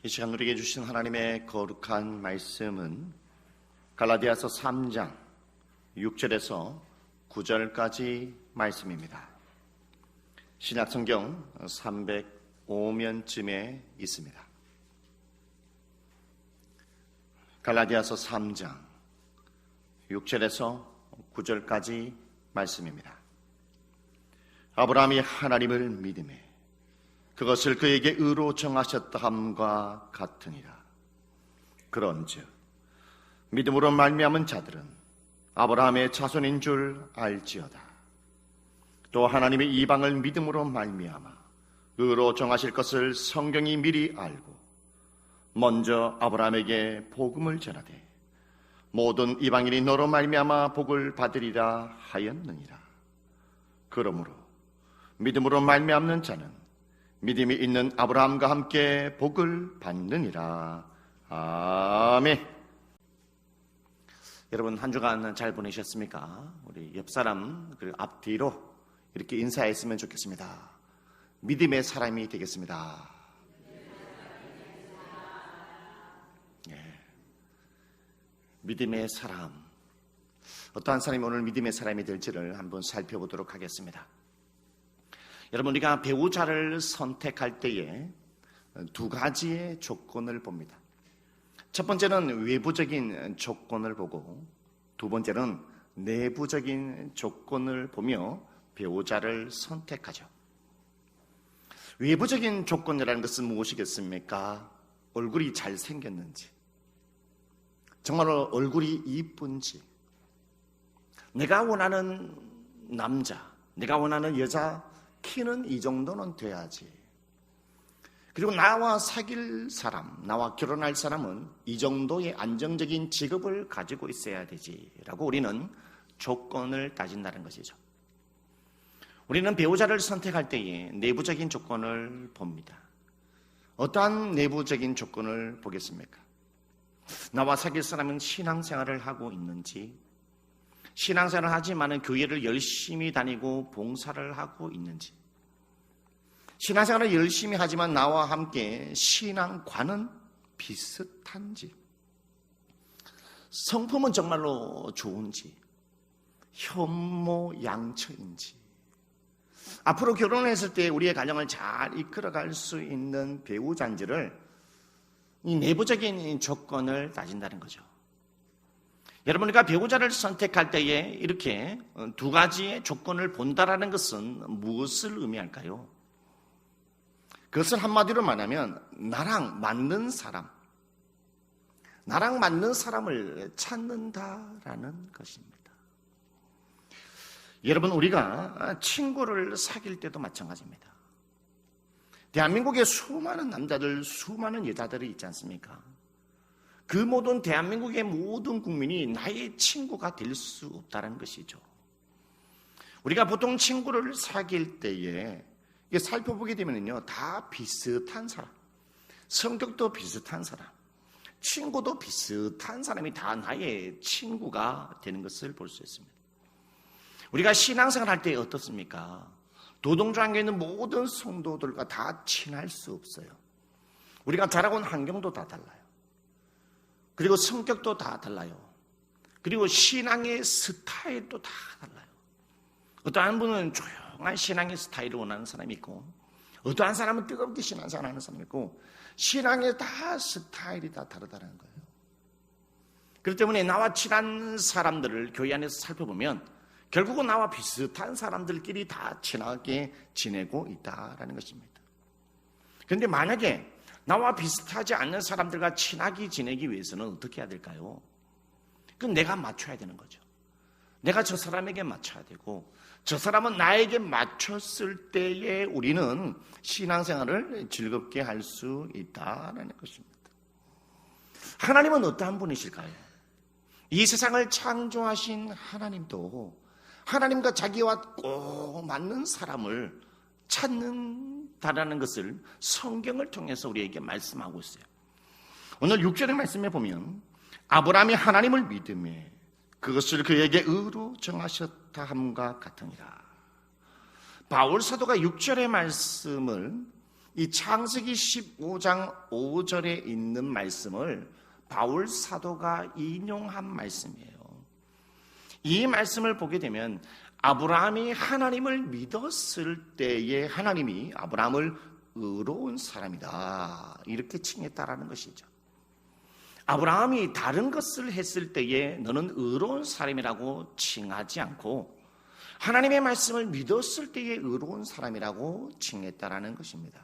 이 시간 우리에게 주신 하나님의 거룩한 말씀은 갈라디아서 3장 6절에서 9절까지 말씀입니다. 신약성경 305면쯤에 있습니다. 갈라디아서 3장 6절에서 9절까지 말씀입니다. 아브라함이 하나님을 믿음에 그것을 그에게 의로 정하셨다 함과 같으니라. 그런즉 믿음으로 말미암은 자들은 아브라함의 자손인 줄 알지어다. 또 하나님의 이방을 믿음으로 말미암아 의로 정하실 것을 성경이 미리 알고 먼저 아브라함에게 복음을 전하되 모든 이방인이 너로 말미암아 복을 받으리라 하였느니라. 그러므로 믿음으로 말미암는 자는 믿음이 있는 아브라함과 함께 복을 받느니라. 아멘. 여러분, 한 주간 잘 보내셨습니까? 우리 옆사람 그리고 앞뒤로 이렇게 인사했으면 좋겠습니다. 믿음의 사람이 되겠습니다. 예. 믿음의 사람. 어떠한 사람이 오늘 믿음의 사람이 될지를 한번 살펴보도록 하겠습니다. 여러분, 우리가 배우자를 선택할 때에 두 가지의 조건을 봅니다. 첫 번째는 외부적인 조건을 보고 두 번째는 내부적인 조건을 보며 배우자를 선택하죠. 외부적인 조건이라는 것은 무엇이겠습니까? 얼굴이 잘생겼는지, 정말로 얼굴이 이쁜지, 내가 원하는 남자, 내가 원하는 여자 키는 이 정도는 돼야지. 그리고 나와 사귈 사람, 나와 결혼할 사람은 이 정도의 안정적인 직업을 가지고 있어야 되지라고 우리는 조건을 따진다는 것이죠. 우리는 배우자를 선택할 때에 내부적인 조건을 봅니다. 어떠한 내부적인 조건을 보겠습니까? 나와 사귈 사람은 신앙생활을 하고 있는지, 신앙생활을 하지만 교회를 열심히 다니고 봉사를 하고 있는지, 신앙생활을 열심히 하지만 나와 함께 신앙관은 비슷한지, 성품은 정말로 좋은지, 현모양처인지, 앞으로 결혼했을 때 우리의 가정을 잘 이끌어갈 수 있는 배우자인지를 이 내부적인 조건을 따진다는 거죠. 여러분, 우리가 배우자를 선택할 때에 이렇게 두 가지의 조건을 본다라는 것은 무엇을 의미할까요? 그것을 한마디로 말하면 나랑 맞는 사람을 찾는다라는 것입니다. 여러분, 우리가 친구를 사귈 때도 마찬가지입니다. 대한민국에 수많은 남자들, 수많은 여자들이 있지 않습니까? 그 모든 대한민국의 모든 국민이 나의 친구가 될 수 없다는 것이죠. 우리가 보통 친구를 사귈 때에 살펴보게 되면요, 다 비슷한 사람, 성격도 비슷한 사람, 친구도 비슷한 사람이 다 나의 친구가 되는 것을 볼 수 있습니다. 우리가 신앙생활 할 때 어떻습니까? 도동조항에 있는 모든 성도들과 다 친할 수 없어요. 우리가 자라고 온 환경도 다 달라요. 그리고 성격도 다 달라요. 그리고 신앙의 스타일도 다 달라요. 어떠한 분은 조용한 신앙의 스타일을 원하는 사람이 있고, 어떠한 사람은 뜨겁게 신앙생활을 하는 사람이 있고, 신앙의 다 스타일이 다 다르다는 거예요. 그렇기 때문에 나와 친한 사람들을 교회 안에서 살펴보면 결국은 나와 비슷한 사람들끼리 다 친하게 지내고 있다는 것입니다. 그런데 만약에 나와 비슷하지 않는 사람들과 친하게 지내기 위해서는 어떻게 해야 될까요? 그건 내가 맞춰야 되는 거죠. 내가 저 사람에게 맞춰야 되고, 저 사람은 나에게 맞췄을 때에 우리는 신앙생활을 즐겁게 할 수 있다는 것입니다. 하나님은 어떠한 분이실까요? 이 세상을 창조하신 하나님도 하나님과 자기와 꼭 맞는 사람을 찾는다라는 것을 성경을 통해서 우리에게 말씀하고 있어요. 오늘 6절의 말씀에 보면 아브라함이 하나님을 믿음에 그것을 그에게 의로 정하셨다 함과 같으니라. 바울 사도가 6절의 말씀을 이 창세기 15장 5절에 있는 말씀을 바울 사도가 인용한 말씀이에요. 이 말씀을 보게 되면 아브라함이 하나님을 믿었을 때에 하나님이 아브라함을 의로운 사람이다 이렇게 칭했다라는 것이죠. 아브라함이 다른 것을 했을 때에 너는 의로운 사람이라고 칭하지 않고 하나님의 말씀을 믿었을 때에 의로운 사람이라고 칭했다라는 것입니다.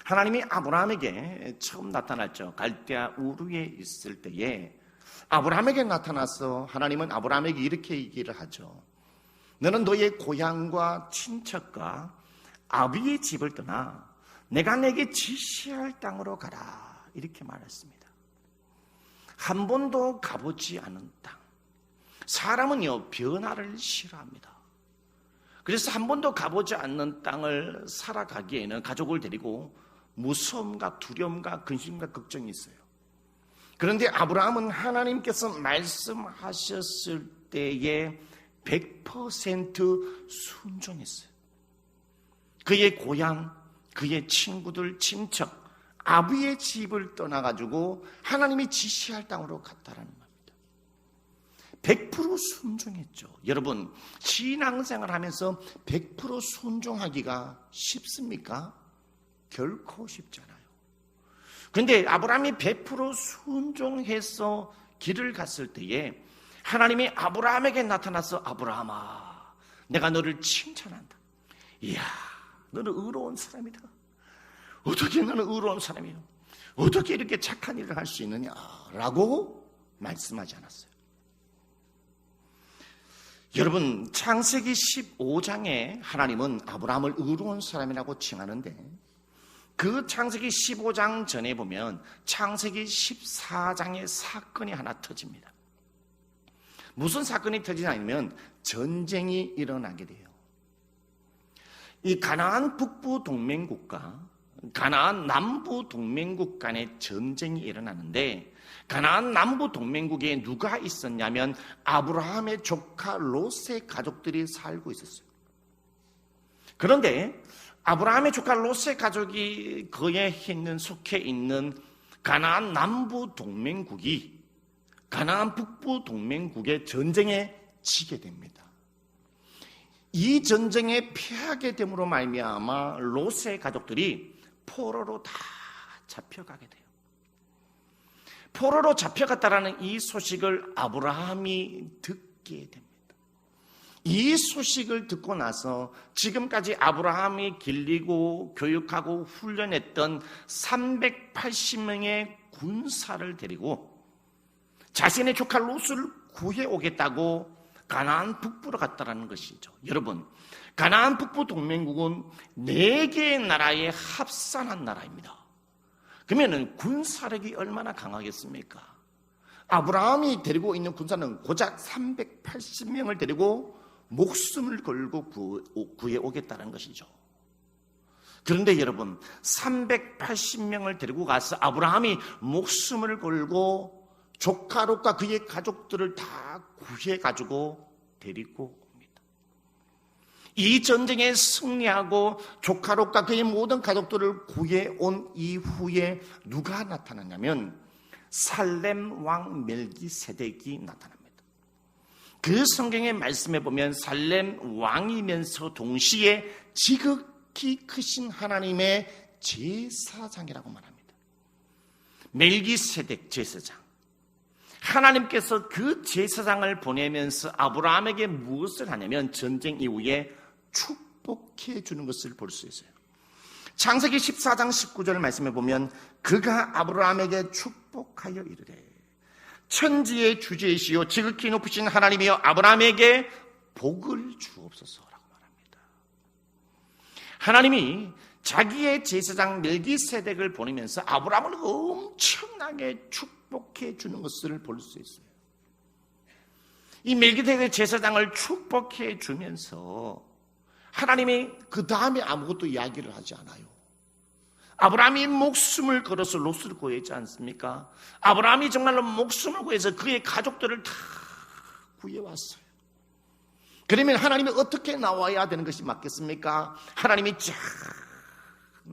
하나님이 아브라함에게 처음 나타났죠. 갈대아 우르에 있을 때에 아브라함에게 나타나서 하나님은 아브라함에게 이렇게 얘기를 하죠. 너는 너의 고향과 친척과 아비의 집을 떠나 내가 내게 지시할 땅으로 가라 이렇게 말했습니다. 한 번도 가보지 않은 땅. 사람은요 변화를 싫어합니다. 그래서 한 번도 가보지 않는 땅을 살아가기에는 가족을 데리고 무서움과 두려움과 근심과 걱정이 있어요. 그런데 아브라함은 하나님께서 말씀하셨을 때에 100% 순종했어요. 그의 고향, 그의 친구들, 친척, 아비의 집을 떠나가지고 하나님이 지시할 땅으로 갔다라는 겁니다. 100% 순종했죠. 여러분, 신앙생활 하면서 100% 순종하기가 쉽습니까? 결코 쉽지 않아요. 그런데 아브라함이 100% 순종해서 길을 갔을 때에 하나님이 아브라함에게 나타나서 아브라함아, 내가 너를 칭찬한다. 이야, 너는 의로운 사람이다. 어떻게 너는 의로운 사람이야? 어떻게 이렇게 착한 일을 할 수 있느냐라고 말씀하지 않았어요. 여러분, 창세기 15장에 하나님은 아브라함을 의로운 사람이라고 칭하는데 그 창세기 15장 전에 보면 창세기 14장의 사건이 하나 터집니다. 무슨 사건이 터지냐면 전쟁이 일어나게 돼요. 이 가나안 북부 동맹국과 가나안 남부 동맹국 간의 전쟁이 일어나는데 가나안 남부 동맹국에 누가 있었냐면 아브라함의 조카 롯의 가족들이 살고 있었어요. 그런데 아브라함의 조카 롯의 가족이 그에 속해 있는 가나안 남부 동맹국이 가나안 북부 동맹국의 전쟁에 지게 됩니다. 이 전쟁에 패하게 됨으로 말미암아 롯의 가족들이 포로로 다 잡혀가게 돼요. 포로로 잡혀갔다라는 이 소식을 아브라함이 듣게 됩니다. 이 소식을 듣고 나서 지금까지 아브라함이 길리고 교육하고 훈련했던 380명의 군사를 데리고 자신의 조카 롯을 구해오겠다고 가나안 북부로 갔다라는 것이죠. 여러분, 가나안 북부 동맹국은 4개의 나라의 합산한 나라입니다. 그러면 군사력이 얼마나 강하겠습니까? 아브라함이 데리고 있는 군사는 고작 380명을 데리고 목숨을 걸고 구해오겠다는 것이죠. 그런데 여러분, 380명을 데리고 가서 아브라함이 목숨을 걸고 조카 롯과 그의 가족들을 다 구해가지고 데리고 옵니다. 이 전쟁에 승리하고 조카 롯과 그의 모든 가족들을 구해온 이후에 누가 나타났냐면 살렘 왕 멜기세덱이 나타납니다. 그 성경의 말씀에 보면 살렘 왕이면서 동시에 지극히 크신 하나님의 제사장이라고 말합니다. 멜기세덱 제사장. 하나님께서 그 제사장을 보내면서 아브라함에게 무엇을 하냐면 전쟁 이후에 축복해 주는 것을 볼 수 있어요. 창세기 14장 19절 말씀에 보면 그가 아브라함에게 축복하여 이르되 천지의 주제이시오 지극히 높으신 하나님이여 아브라함에게 복을 주옵소서라고 말합니다. 하나님이 자기의 제사장 멜기세덱을 보내면서 아브라함을 엄청나게 축복해 주는 것을 볼 수 있어요. 이 멜기세덱 제사장을 축복해 주면서 하나님이 그 다음에 아무것도 이야기를 하지 않아요. 아브라함이 목숨을 걸어서 롯을 구했지 않습니까? 아브라함이 정말로 목숨을 구해서 그의 가족들을 다 구해왔어요. 그러면 하나님이 어떻게 나와야 되는 것이 맞겠습니까? 하나님이 쫙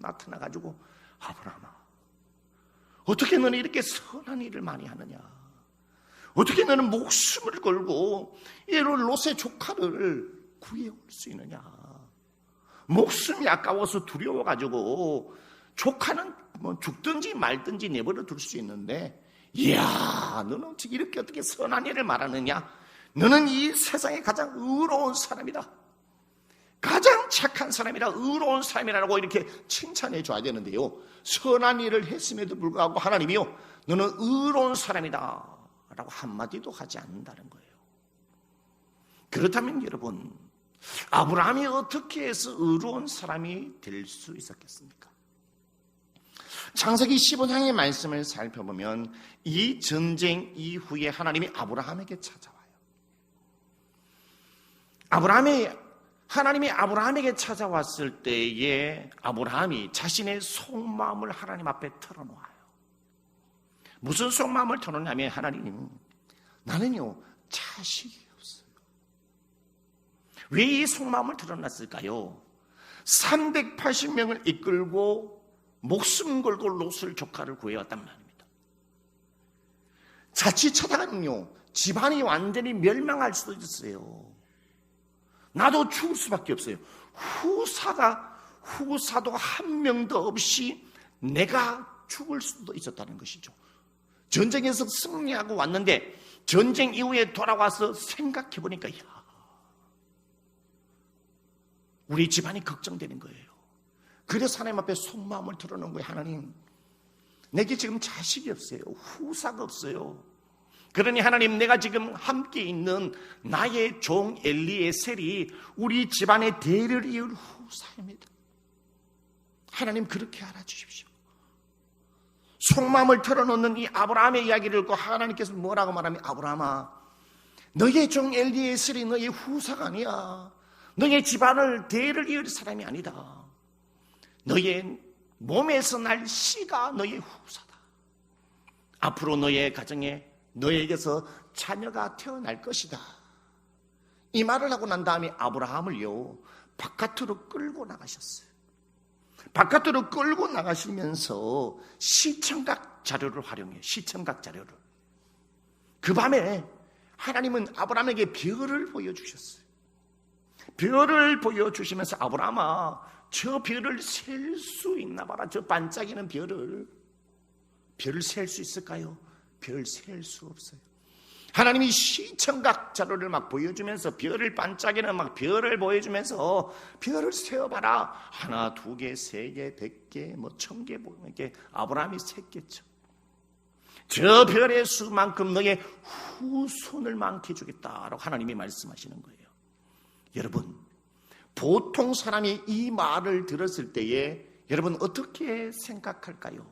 나타나가지고 아브라함아, 어떻게 너는 이렇게 선한 일을 많이 하느냐? 어떻게 너는 목숨을 걸고 이 롯의 조카를 구해올 수 있느냐? 목숨이 아까워서 두려워가지고 조카는 뭐 죽든지 말든지 내버려 둘 수 있는데, 이야, 너는 이렇게 어떻게 선한 일을 말하느냐? 너는 이 세상에 가장 의로운 사람이다, 가장 착한 사람이라, 의로운 사람이라고 이렇게 칭찬해 줘야 되는데요, 선한 일을 했음에도 불구하고 하나님이요, 너는 의로운 사람이다 라고 한마디도 하지 않는다는 거예요. 그렇다면 여러분, 아브라함이 어떻게 해서 의로운 사람이 될 수 있었겠습니까? 창세기 15장의 말씀을 살펴보면 이 전쟁 이후에 하나님이 아브라함에게 찾아와요. 하나님이 아브라함에게 찾아왔을 때에 아브라함이 자신의 속마음을 하나님 앞에 털어놓아요. 무슨 속마음을 털어놓냐면, 하나님, 나는요 자식이 없어요. 왜 이 속마음을 털어놨을까요? 380명을 이끌고 목숨 걸고 롯을 조카를 구해왔단 말입니다. 자칫 찾아가면요 집안이 완전히 멸망할 수도 있어요. 나도 죽을 수밖에 없어요. 후사도 한 명도 없이 내가 죽을 수도 있었다는 것이죠. 전쟁에서 승리하고 왔는데 전쟁 이후에 돌아와서 생각해보니까, 야, 우리 집안이 걱정되는 거예요. 그래서 하나님 앞에 속마음을 털어놓은 거예요. 하나님, 내게 지금 자식이 없어요. 후사가 없어요. 그러니 하나님, 내가 지금 함께 있는 나의 종 엘리에셀이 우리 집안의 대를 이을 후사입니다. 하나님, 그렇게 알아주십시오. 속마음을 털어놓는 이 아브라함의 이야기를 듣고 하나님께서 뭐라고 말하면, 아브라함아, 너의 종 엘리에셀이 너의 후사가 아니야. 너의 집안을 대를 이을 사람이 아니다. 너의 몸에서 날 씨가 너의 후사다. 앞으로 너의 가정에 너에게서 자녀가 태어날 것이다. 이 말을 하고 난 다음에 아브라함을요 바깥으로 끌고 나가셨어요. 바깥으로 끌고 나가시면서 시청각 자료를 활용해요. 시청각 자료를. 그 밤에 하나님은 아브라함에게 별을 보여주셨어요. 별을 보여주시면서, 아브라함아, 저 별을 셀 수 있나 봐라. 저 반짝이는 별을 셀 수 있을까요? 별 셀 수 없어요. 하나님이 시청각 자료를 막 보여주면서 별을 반짝이는 막 별을 보여주면서 별을 세어봐라. 하나, 두 개, 세 개, 100개, 뭐 1000개 보면 이렇게 아브라함이 셌겠죠. 저 별의 수만큼 너의 후손을 많게 주겠다라고 하나님이 말씀하시는 거예요. 여러분, 보통 사람이 이 말을 들었을 때에 여러분 어떻게 생각할까요?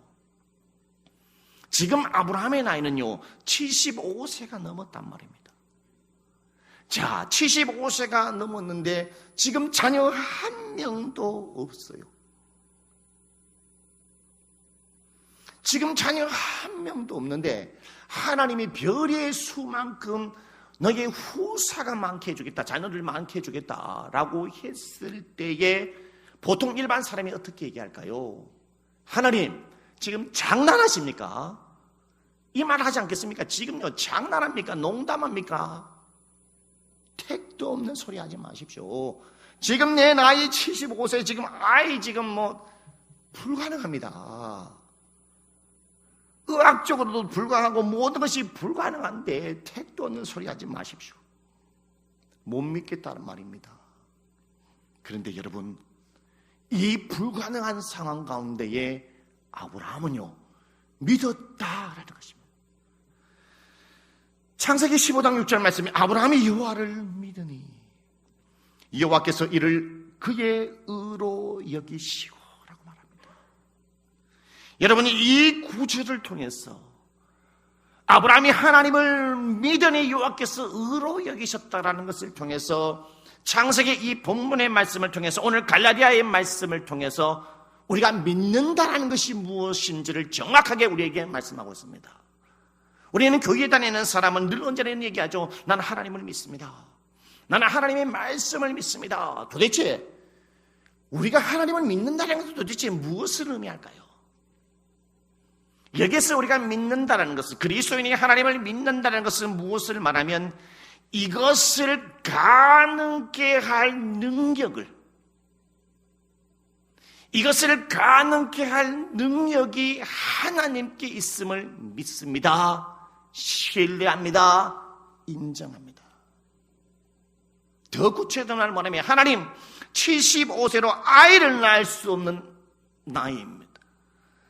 지금 아브라함의 나이는요 75세가 넘었단 말입니다. 자, 75세가 넘었는데 지금 자녀 한 명도 없어요. 지금 자녀 한 명도 없는데 하나님이 별의 수만큼 너의 후사가 많게 해주겠다, 자녀를 많게 해주겠다라고 했을 때에 보통 일반 사람이 어떻게 얘기할까요? 하나님, 지금 장난하십니까? 이 말 하지 않겠습니까? 지금요 장난합니까? 농담합니까? 택도 없는 소리 하지 마십시오. 지금 내 나이 75세, 지금 뭐 불가능합니다. 의학적으로도 불가능하고 모든 것이 불가능한데 택도 없는 소리 하지 마십시오. 못 믿겠다는 말입니다. 그런데 여러분, 이 불가능한 상황 가운데에 아브라함은요 믿었다라는 것입니다. 창세기 15장 6절 말씀에 아브라함이 여호와를 믿으니 여호와께서 이를 그의 의로 여기시고 라고 말합니다. 여러분이 이 구절을 통해서 아브라함이 하나님을 믿으니 여호와께서 의로 여기셨다라는 것을 통해서 창세기 이 본문의 말씀을 통해서 오늘 갈라디아의 말씀을 통해서 우리가 믿는다라는 것이 무엇인지를 정확하게 우리에게 말씀하고 있습니다. 우리는 교회에 다니는 사람은 늘 언제나 얘기하죠. 나는 하나님을 믿습니다. 나는 하나님의 말씀을 믿습니다. 도대체 우리가 하나님을 믿는다는 것은 도대체 무엇을 의미할까요? 여기서 우리가 믿는다는 것은, 그리스도인이 하나님을 믿는다는 것은 무엇을 말하면 이것을 가능케 할 능력을, 이것을 가능케 할 능력이 하나님께 있음을 믿습니다. 신뢰합니다. 인정합니다. 더 구체적으로 말하면 하나님, 75세로 아이를 낳을 수 없는 나이입니다.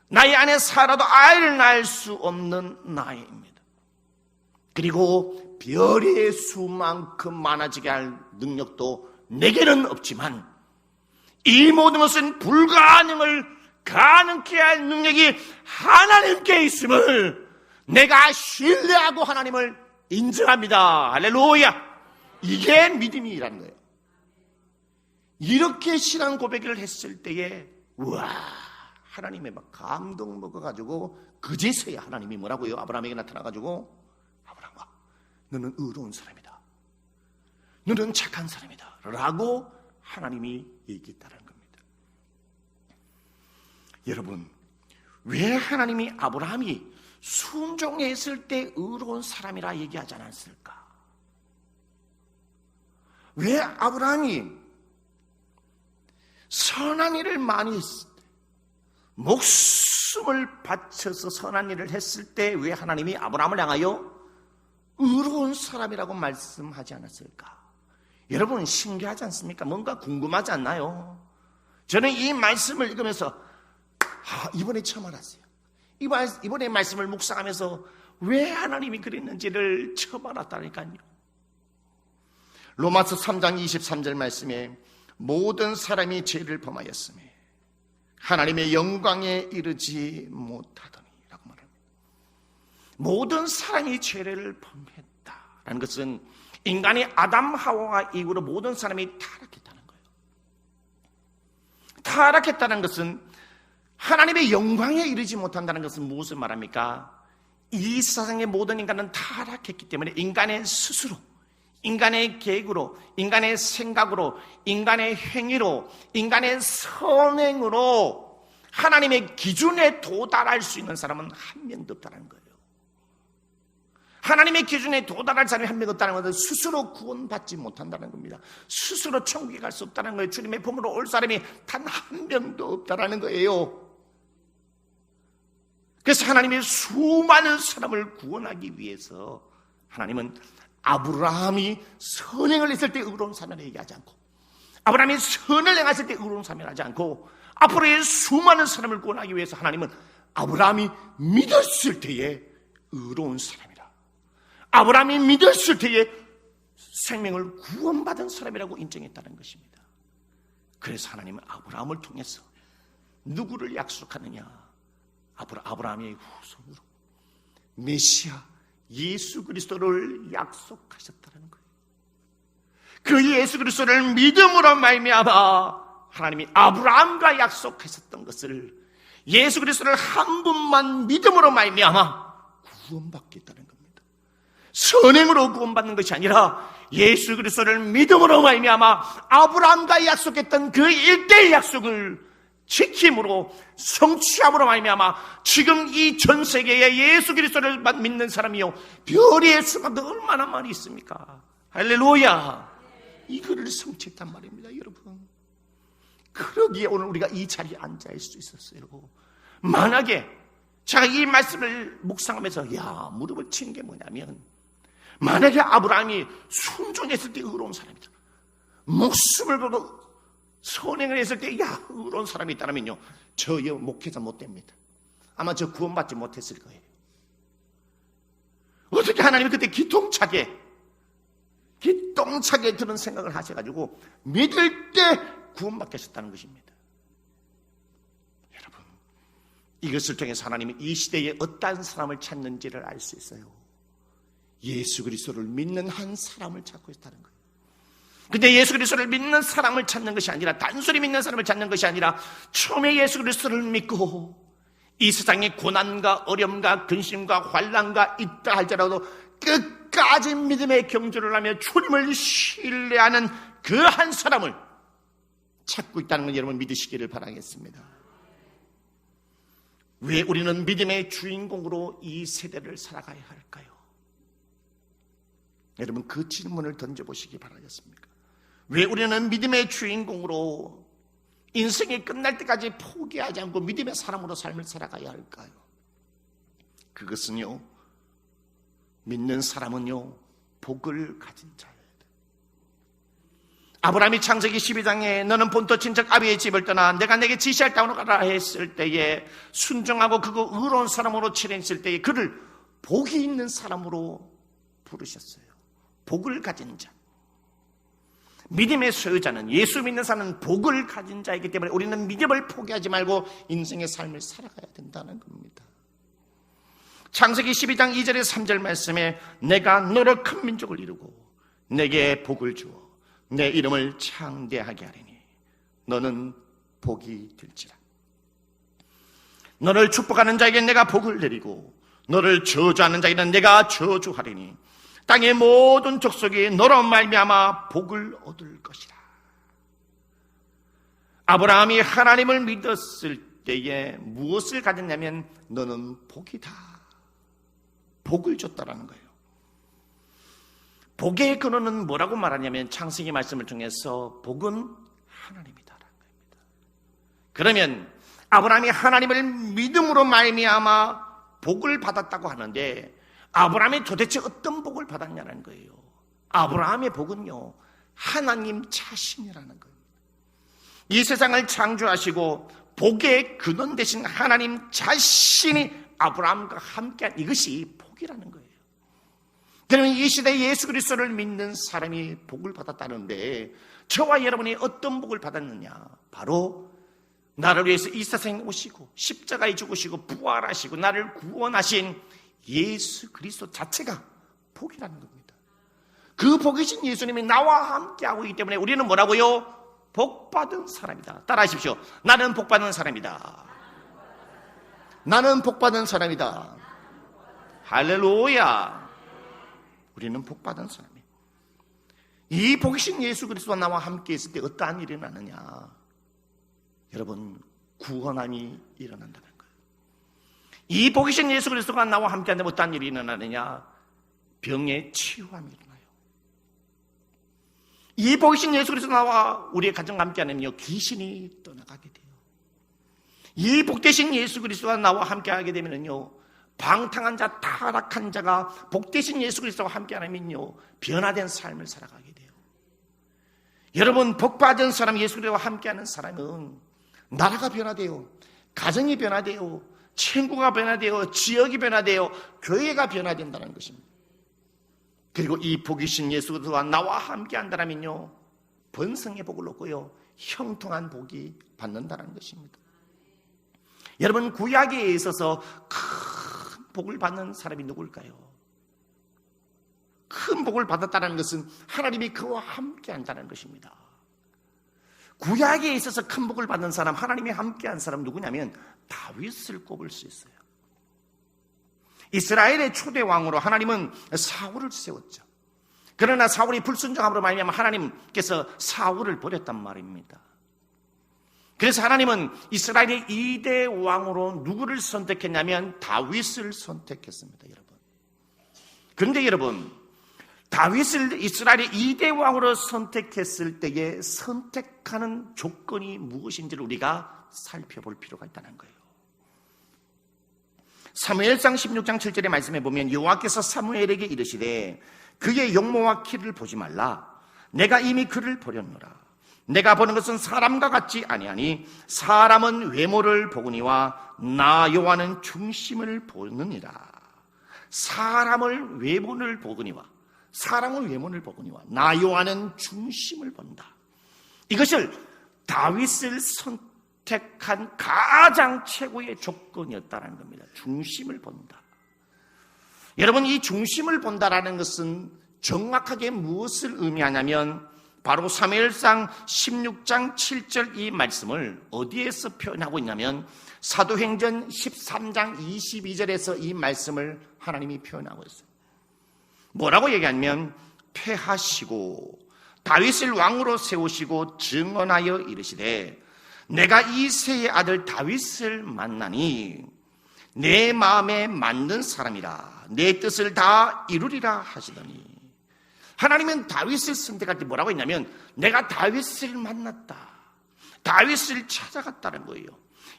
나이 안에 살아도 아이를 낳을 수 없는 나이입니다. 그리고 별의 수만큼 많아지게 할 능력도 내게는 없지만 이 모든 것은 불가능을 가능케 할 능력이 하나님께 있음을 내가 신뢰하고 하나님을 인정합니다. 할렐루야. 이게 믿음이라는 거예요. 이렇게 신앙 고백을 했을 때에 우와, 하나님의 막 감동 먹어가지고 그제서야 하나님이 뭐라고요? 아브라함에게 나타나가지고 아브라함아, 너는 의로운 사람이다, 너는 착한 사람이다 라고 하나님이 얘기했다는 겁니다. 여러분, 왜 하나님이 아브라함이 순종했을 때 의로운 사람이라 얘기하지 않았을까? 왜 아브라함이 선한 일을 많이 했을 때, 목숨을 바쳐서 선한 일을 했을 때 왜 하나님이 아브라함을 향하여 의로운 사람이라고 말씀하지 않았을까? 여러분, 신기하지 않습니까? 뭔가 궁금하지 않나요? 저는 이 말씀을 읽으면서 이번에 처음 알았어요. 이번에 말씀을 묵상하면서 왜 하나님이 그랬는지를 처음 알았다니까요. 로마서 3장 23절 말씀에 모든 사람이 죄를 범하였으며 하나님의 영광에 이르지 못하더니 라고 말합니다. 모든 사람이 죄를 범했다라는 것은 인간이 아담 하와가 이후로 모든 사람이 타락했다는 거예요. 타락했다는 것은 하나님의 영광에 이르지 못한다는 것은 무엇을 말합니까? 이 세상의 모든 인간은 타락했기 때문에 인간의 스스로, 인간의 계획으로, 인간의 생각으로, 인간의 행위로, 인간의 선행으로 하나님의 기준에 도달할 수 있는 사람은 한 명도 없다는 거예요. 하나님의 기준에 도달할 사람이 한 명 없다는 것은 스스로 구원받지 못한다는 겁니다. 스스로 천국에 갈 수 없다는 거예요. 주님의 품으로 올 사람이 단 한 명도 없다는 거예요. 그래서 하나님의 수많은 사람을 구원하기 위해서 하나님은 아브라함이 선행을 했을 때 의로운 사람이라 얘기하지 않고, 아브라함이 선을 행했을 때 의로운 사람이라 하지 않고, 앞으로의 수많은 사람을 구원하기 위해서 하나님은 아브라함이 믿었을 때에 의로운 사람이라, 아브라함이 믿었을 때에 생명을 구원받은 사람이라고 인정했다는 것입니다. 그래서 하나님은 아브라함을 통해서 누구를 약속하느냐? 아브라함의 후손으로 메시아 예수 그리스도를 약속하셨다는 거예요. 그 예수 그리스도를 믿음으로 말미암아 하나님이 아브라함과 약속하셨던 것을 예수 그리스도를 한 분만 믿음으로 말미암아 구원받겠다는 겁니다. 선행으로 구원받는 것이 아니라 예수 그리스도를 믿음으로 말미암아 아브라함과 약속했던 그 일대의 약속을 지킴으로 성취함으로 말미암아 지금 이 전 세계에 예수 그리스도를 믿는 사람이요 별의 수가 얼마나 많이 있습니까? 할렐루야. 이거를 성취했단 말입니다, 여러분. 그러기에 오늘 우리가 이 자리에 앉아 있을 수 있었어요. 만약에 제가 이 말씀을 묵상하면서 무릎을 치는 게 뭐냐면, 만약에 아브라함이 순종했을 때 의로운 사람이다, 목숨을 걸고 선행을 했을 때 의로운 사람이 있다면요, 저 목회자 못 됩니다. 아마 저 구원받지 못했을 거예요. 어떻게 하나님이 그때 기똥차게 그런 생각을 하셔가지고 믿을 때 구원받게 하셨다는 것입니다. 여러분, 이것을 통해서 하나님이 이 시대에 어떤 사람을 찾는지를 알 수 있어요. 예수 그리스도를 믿는 한 사람을 찾고 있다는 거예요. 근데 예수 그리스도를 믿는 사람을 찾는 것이 아니라, 단순히 믿는 사람을 찾는 것이 아니라, 처음에 예수 그리스도를 믿고 이 세상에 고난과 어려움과 근심과 환난과 있다 할지라도 끝까지 믿음의 경주를 하며 주님을 신뢰하는 그 한 사람을 찾고 있다는 걸 여러분 믿으시기를 바라겠습니다. 왜 우리는 믿음의 주인공으로 이 세대를 살아가야 할까요? 여러분 그 질문을 던져보시기 바라겠습니다. 왜 우리는 믿음의 주인공으로 인생이 끝날 때까지 포기하지 않고 믿음의 사람으로 삶을 살아가야 할까요? 그것은요, 믿는 사람은요 복을 가진 자예요. 아브라함이 창세기 12장에 너는 본토 친척 아비의 집을 떠나 내가 내게 지시할 땅으로 가라 했을 때에 순종하고 그거 의로운 사람으로 칠했을 때에 그를 복이 있는 사람으로 부르셨어요. 복을 가진 자. 믿음의 소유자는, 예수 믿는 사람은 복을 가진 자이기 때문에 우리는 믿음을 포기하지 말고 인생의 삶을 살아가야 된다는 겁니다. 창세기 12장 2절에 3절 말씀에 내가 너로 큰 민족을 이루고 내게 복을 주어 내 이름을 창대하게 하리니 너는 복이 될지라. 너를 축복하는 자에게 내가 복을 내리고 너를 저주하는 자에게는 내가 저주하리니 땅의 모든 족속이 너로 말미암아 복을 얻을 것이라. 아브라함이 하나님을 믿었을 때에 무엇을 가졌냐면 너는 복이다. 복을 줬다라는 거예요. 복의 근원은 뭐라고 말하냐면 창세기 말씀을 통해서 복은 하나님이다라는 겁니다. 그러면 아브라함이 하나님을 믿음으로 말미암아 복을 받았다고 하는데 아브라함이 도대체 어떤 복을 받았냐는 거예요. 아브라함의 복은요 하나님 자신이라는 거예요. 이 세상을 창조하시고 복의 근원 되신 하나님 자신이 아브라함과 함께한 이것이 복이라는 거예요. 그러면 이 시대에 예수 그리스도를 믿는 사람이 복을 받았다는데 저와 여러분이 어떤 복을 받았느냐? 바로 나를 위해서 이 세상에 오시고 십자가에 죽으시고 부활하시고 나를 구원하신 예수 그리스도 자체가 복이라는 겁니다. 그 복이신 예수님이 나와 함께하고 있기 때문에 우리는 뭐라고요? 복받은 사람이다. 따라하십시오. 나는 복받은 사람이다. 나는 복받은 사람이다. 할렐루야. 우리는 복받은 사람이에요. 이 복이신 예수 그리스도와 나와 함께 있을 때 어떠한 일이 일어나느냐? 여러분, 구원함이 일어난다는 거예요. 이 복이신 예수 그리스도가 나와 함께 한다면 어떠한 일이 일어나느냐? 병의 치유함이 일어나요. 이 복이신 예수 그리스도 나와 우리의 가정과 함께 하면요 귀신이 떠나가게 돼요. 이 복되신 예수 그리스도가 나와 함께 하게 되면요 방탕한 자, 타락한 자가 복되신 예수 그리스도와 함께 하면요 변화된 삶을 살아가게 돼요. 여러분, 복받은 사람, 예수 그리스도와 함께하는 사람은 나라가 변화돼요. 가정이 변화돼요. 친구가 변화돼요. 지역이 변화돼요. 교회가 변화된다는 것입니다. 그리고 이 복이신 예수 그리스도와 나와 함께한다면요 번성의 복을 얻고요 형통한 복이 받는다는 것입니다. 여러분, 구약에 있어서 큰 복을 받는 사람이 누굴까요? 큰 복을 받았다는 것은 하나님이 그와 함께한다는 것입니다. 구약에 있어서 큰 복을 받는 사람, 하나님이 함께한 사람 누구냐면 다윗을 꼽을 수 있어요. 이스라엘의 초대 왕으로 하나님은 사울을 세웠죠. 그러나 사울이 불순종함으로 말미암아 하나님께서 사울을 버렸단 말입니다. 그래서 하나님은 이스라엘의 2대 왕으로 누구를 선택했냐면 다윗을 선택했습니다, 여러분. 그런데 여러분, 다윗을 이스라엘의 2대 왕으로 선택했을 때에 선택하는 조건이 무엇인지를 우리가 살펴볼 필요가 있다는 거예요. 사무엘상 16장 7절의 말씀에 보면 여호와께서 사무엘에게 이르시되 그의 용모와 키를 보지 말라. 내가 이미 그를 버렸노라. 내가 보는 것은 사람과 같지 아니하니 사람은 외모를 보거니와 나 여호와는 중심을 보느니라. 사람은 외모를 보거니와 나 여호와는 중심을 본다. 이것을 다윗을 선택한 가장 최고의 조건이었다는 겁니다. 중심을 본다. 여러분, 이 중심을 본다라는 것은 정확하게 무엇을 의미하냐면 바로 사무엘상 16장 7절 이 말씀을 어디에서 표현하고 있냐면 사도행전 13장 22절에서 이 말씀을 하나님이 표현하고 있어요. 뭐라고 얘기하냐면 패하시고 다윗을 왕으로 세우시고 증언하여 이르시되 내가 이새의 아들 다윗을 만나니 내 마음에 맞는 사람이라 내 뜻을 다 이루리라 하시더니, 하나님은 다윗을 선택할 때 뭐라고 했냐면 내가 다윗을 만났다, 다윗을 찾아갔다는 거예요.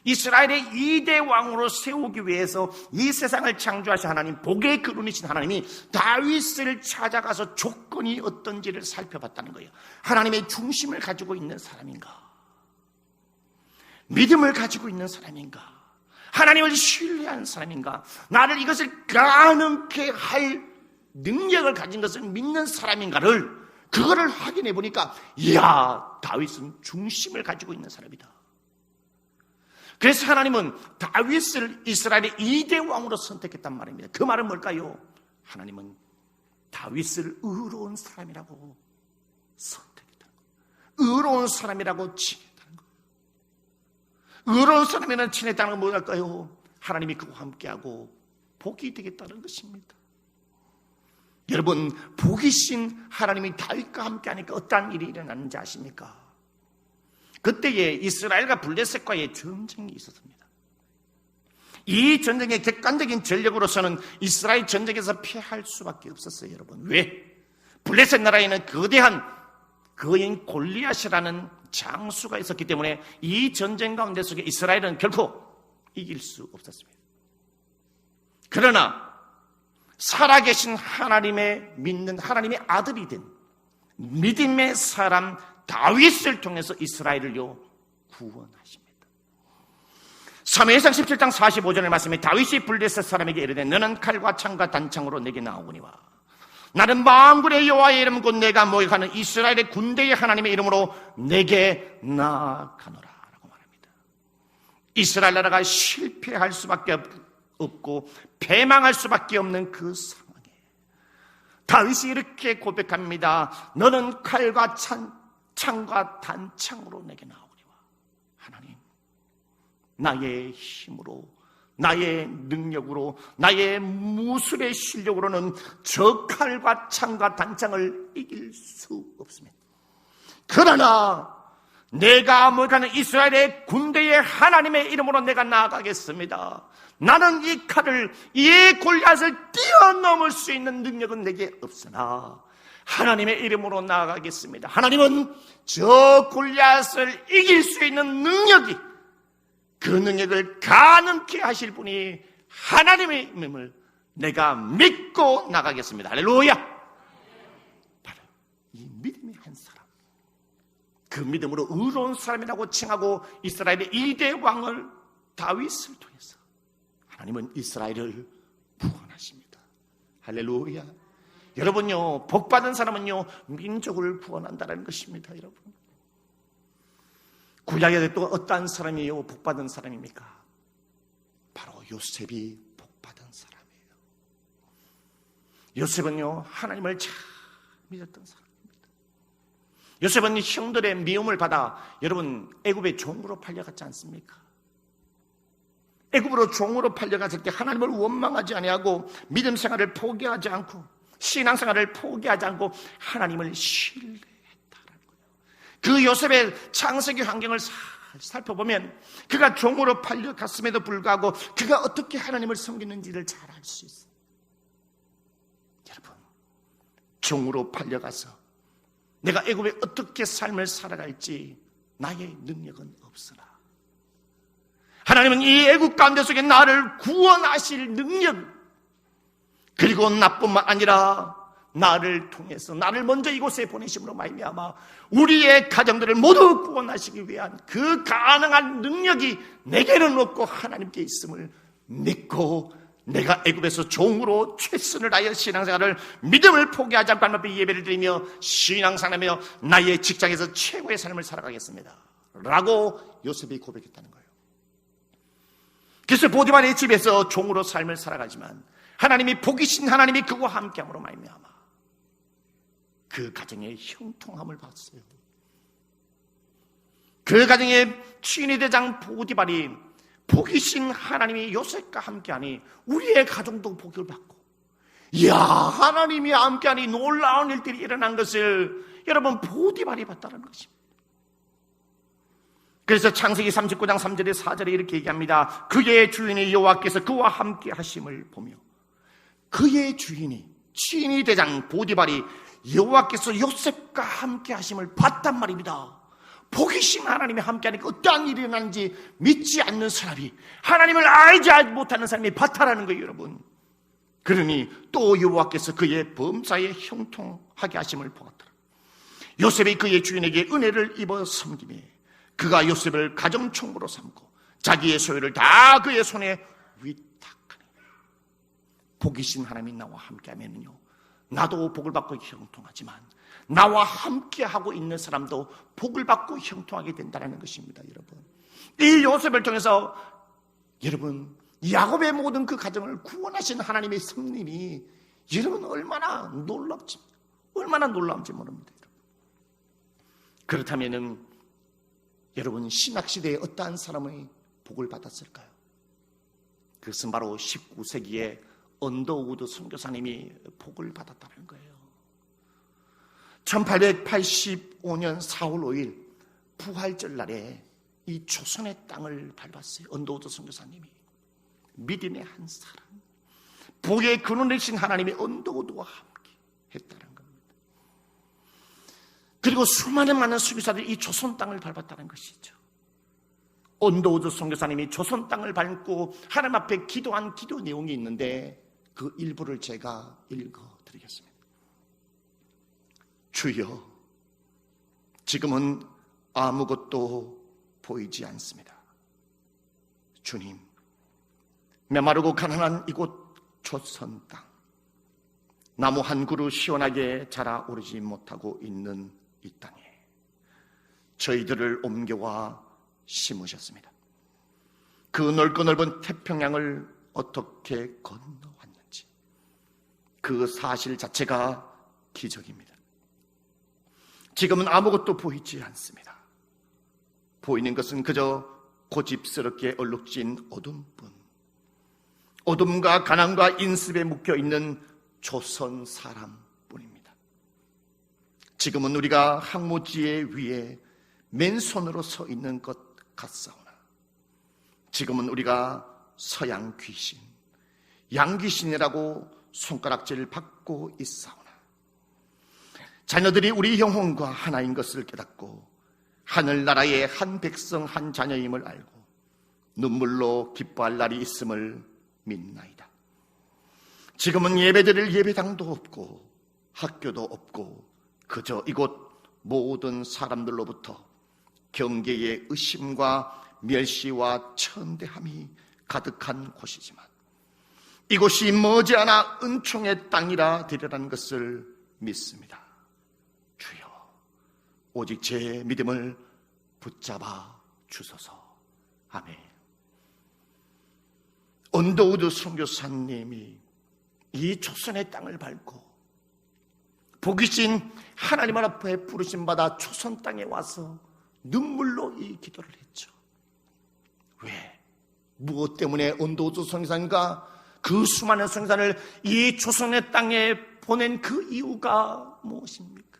이스라엘의 2대 왕으로 세우기 위해서 이 세상을 창조하신 하나님, 복의 근원이신 하나님이 다윗을 찾아가서 조건이 어떤지를 살펴봤다는 거예요. 하나님의 중심을 가지고 있는 사람인가, 믿음을 가지고 있는 사람인가, 하나님을 신뢰하는 사람인가, 나를 이것을 가능케 할 능력을 가진 것을 믿는 사람인가를, 그거를 확인해 보니까 이야, 다윗은 중심을 가지고 있는 사람이다. 그래서 하나님은 다윗을 이스라엘의 2대 왕으로 선택했단 말입니다. 그 말은 뭘까요? 하나님은 다윗을 의로운 사람이라고 선택했다. 의로운 사람이라고 칭했다는 거예요. 의로운 사람이라고 칭했다는 건 뭘까요? 하나님이 그와 함께하고 복이 되겠다는 것입니다. 여러분, 복이신 하나님이 다윗과 함께하니까 어떠한 일이 일어났는지 아십니까? 그때에 이스라엘과 블레셋과의 전쟁이 있었습니다. 이 전쟁의 객관적인 전력으로서는 이스라엘 전쟁에서 패할 수밖에 없었어요. 여러분, 왜? 블레셋 나라에는 거대한 거인 골리앗이라는 장수가 있었기 때문에 이 전쟁 가운데 속에 이스라엘은 결코 이길 수 없었습니다. 그러나 살아계신 하나님의 믿는 하나님의 아들이 된 믿음의 사람 다윗을 통해서 이스라엘을요 구원하십니다. 사무엘상 17장 45절의 말씀에 다윗이 블레셋 사람에게 이르되 너는 칼과 창과 단창으로 내게 나오거니와 나는 만군의 여호와의 이름 곧 내가 모욕하는 이스라엘의 군대의 하나님의 이름으로 내게 나아가노라 라고 말합니다. 이스라엘 나라가 실패할 수밖에 없고 패망할 수밖에 없는 그 상황에 다윗이 이렇게 고백합니다. 너는 칼과 창과 단창으로 내게 나오거니와 하나님, 나의 힘으로, 나의 능력으로, 나의 무술의 실력으로는 저 칼과 창과 단창을 이길 수 없습니다. 그러나 내가 모욕하는 이스라엘의 군대의 하나님의 이름으로 내가 나아가겠습니다. 나는 이 칼을, 이 골리앗을 뛰어넘을 수 있는 능력은 내게 없으나 하나님의 이름으로 나아가겠습니다. 하나님은 저 골리앗을 이길 수 있는 능력이, 그 능력을 가능케 하실 분이 하나님의 이름을 내가 믿고 나가겠습니다. 할렐루야! 바로 이 믿음의 한 사람, 그 믿음으로 의로운 사람이라고 칭하고 이스라엘의 2대 왕을 다윗을 통해서 하나님은 이스라엘을 구원하십니다. 할렐루야! 여러분요, 복받은 사람은요 민족을 구원한다는 것입니다. 여러분, 구약에 또 어떠한 사람이요 복받은 사람입니까? 바로 요셉이 복받은 사람이에요. 요셉은요 하나님을 잘 믿었던 사람입니다. 요셉은 형들의 미움을 받아 여러분 애굽의 종으로 팔려갔지 않습니까? 애굽으로 종으로 팔려갔을 때 하나님을 원망하지 아니하고 믿음 생활을 포기하지 않고 신앙생활을 포기하지 않고 하나님을 신뢰했다는 거예요. 그 요셉의 창세기 환경을 살펴보면 그가 종으로 팔려갔음에도 불구하고 그가 어떻게 하나님을 섬기는지를 잘 알 수 있어요. 여러분, 종으로 팔려가서 내가 애굽에 어떻게 삶을 살아갈지 나의 능력은 없으나 하나님은 이 애굽 가운데 속에 나를 구원하실 능력, 그리고 나뿐만 아니라 나를 통해서 나를 먼저 이곳에 보내심으로 말미암아 우리의 가정들을 모두 구원하시기 위한 그 가능한 능력이 내게는 없고 하나님께 있음을 믿고 내가 애굽에서 종으로 최선을 다하여 신앙생활을 믿음을 포기하지 않고 하나님 앞에 예배를 드리며 신앙생활하며 나의 직장에서 최고의 삶을 살아가겠습니다 라고 요셉이 고백했다는 거예요. 그래서 보디발의 집에서 종으로 삶을 살아가지만 하나님이 복이신 하나님이 그와 함께함으로 말미암아 그 가정의 형통함을 봤어요. 그 가정의 취인의 대장 보디발이 복이신 하나님이 요셉과 함께하니 우리의 가정도 복을 받고, 이야, 하나님이 함께하니 놀라운 일들이 일어난 것을 여러분 보디발이 봤다는 것입니다. 그래서 창세기 39장 3절에 4절에 이렇게 얘기합니다. 그의 주인이 여호와께서 그와 함께 하심을 보며, 그의 주인이 대장 보디발이 여호와께서 요셉과 함께 하심을 봤단 말입니다. 보기신 하나님이 함께하니까 어떠한 일이 일어나는지 믿지 않는 사람이, 하나님을 알지 못하는 사람이 봤다라는 거예요, 여러분. 그러니 또 여호와께서 그의 범사에 형통하게 하심을 보았더라. 요셉이 그의 주인에게 은혜를 입어 섬기매 그가 요셉을 가정총무로 삼고 자기의 소유를 다 그의 손에 위탁하니, 복이신 하나님이 나와 함께하면요, 나도 복을 받고 형통하지만 나와 함께하고 있는 사람도 복을 받고 형통하게 된다는 것입니다. 여러분, 이 요셉을 통해서 여러분 야곱의 모든 그 가정을 구원하신 하나님의 섭님이 여러분 얼마나 놀랍지, 얼마나 놀라운지 모릅니다. 그렇다면은 여러분 신학시대에 어떠한 사람의 복을 받았을까요? 그것은 바로 19세기에 언더우드 선교사님이 복을 받았다는 거예요. 1885년 4월 5일 부활절 날에 이 조선의 땅을 밟았어요. 언더우드 선교사님이. 믿음의 한 사람, 복의 근원이신 하나님이 언더우드와 함께 했다는 겁니다. 그리고 수많은 많은 선교사들이 이 조선 땅을 밟았다는 것이죠. 언더우드 선교사님이 조선 땅을 밟고 하나님 앞에 기도한 기도 내용이 있는데 그 일부를 제가 읽어드리겠습니다. 주여, 지금은 아무것도 보이지 않습니다. 주님, 메마르고 가난한 이곳 조선 땅, 나무 한 그루 시원하게 자라오르지 못하고 있는 이 땅에 저희들을 옮겨와 심으셨습니다. 그 넓고 넓은 태평양을 어떻게 건너왔는지 그 사실 자체가 기적입니다. 지금은 아무것도 보이지 않습니다. 보이는 것은 그저 고집스럽게 얼룩진 어둠뿐, 어둠과 가난과 인습에 묶여있는 조선 사람뿐입니다. 지금은 우리가 항모지에 위에 맨손으로 서 있는 것 같사오나, 지금은 우리가 서양 귀신, 양귀신이라고 손가락질을 받고 있사오나, 자녀들이 우리 영혼과 하나인 것을 깨닫고 하늘나라의 한 백성 한 자녀임을 알고 눈물로 기뻐할 날이 있음을 믿나이다. 지금은 예배드릴 예배당도 없고 학교도 없고 그저 이곳 모든 사람들로부터 경계의 의심과 멸시와 천대함이 가득한 곳이지만 이곳이 머지않아 은총의 땅이라 되리라는 것을 믿습니다. 주여, 오직 제 믿음을 붙잡아 주소서. 아멘. 언더우드 선교사님이 이 조선의 땅을 밟고 복이신 하나님 앞에 부르심 받아 조선 땅에 와서 눈물로 이 기도를 했죠. 왜? 무엇 때문에 언더우드 선교사님과 그 수많은 선교사를 이 조선의 땅에 보낸 그 이유가 무엇입니까?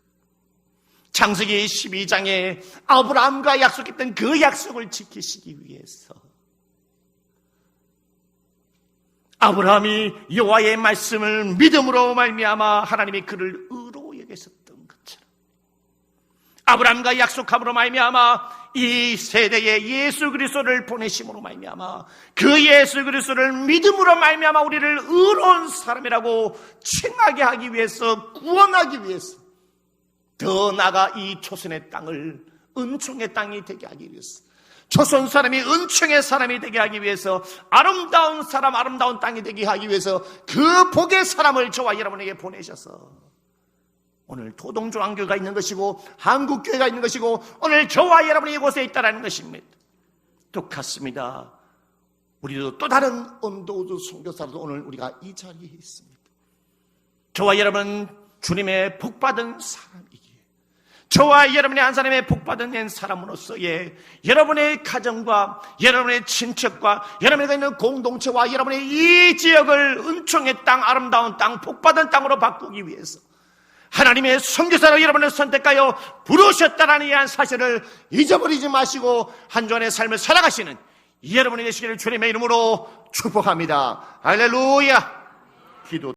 창세기 12장에 아브라함과 약속했던 그 약속을 지키시기 위해서, 아브라함이 여호와의 말씀을 믿음으로 말미암아 하나님이 그를 의로 여기셨던 것처럼 아브라함과 약속함으로 말미암아 이 세대에 예수 그리스도를 보내심으로 말미암아 그 예수 그리스도를 믿음으로 말미암아 우리를 의로운 사람이라고 칭하게 하기 위해서, 구원하기 위해서, 더 나아가 이 조선의 땅을 은총의 땅이 되게 하기 위해서, 조선 사람이 은총의 사람이 되게 하기 위해서, 아름다운 사람, 아름다운 땅이 되게 하기 위해서 그 복의 사람을 저와 여러분에게 보내셔서 오늘 도동조항교회가 있는 것이고 한국교회가 있는 것이고 오늘 저와 여러분이 이곳에 있다는 것입니다. 똑같습니다. 우리도 또 다른 언더우드 선교사도 오늘 우리가 이 자리에 있습니다. 저와 여러분은 주님의 복받은 사람이기에, 저와 여러분의 한 사람의 복받은 사람으로서의 여러분의 가정과 여러분의 친척과 여러분이 있는 공동체와 여러분의 이 지역을 은총의 땅, 아름다운 땅, 복받은 땅으로 바꾸기 위해서 하나님의 선교사로 여러분을 선택하여 부르셨다라는 이 한 사실을 잊어버리지 마시고 한 주간의 삶을 살아가시는 여러분이 되시기를 주님의 이름으로 축복합니다. 할렐루야. 기도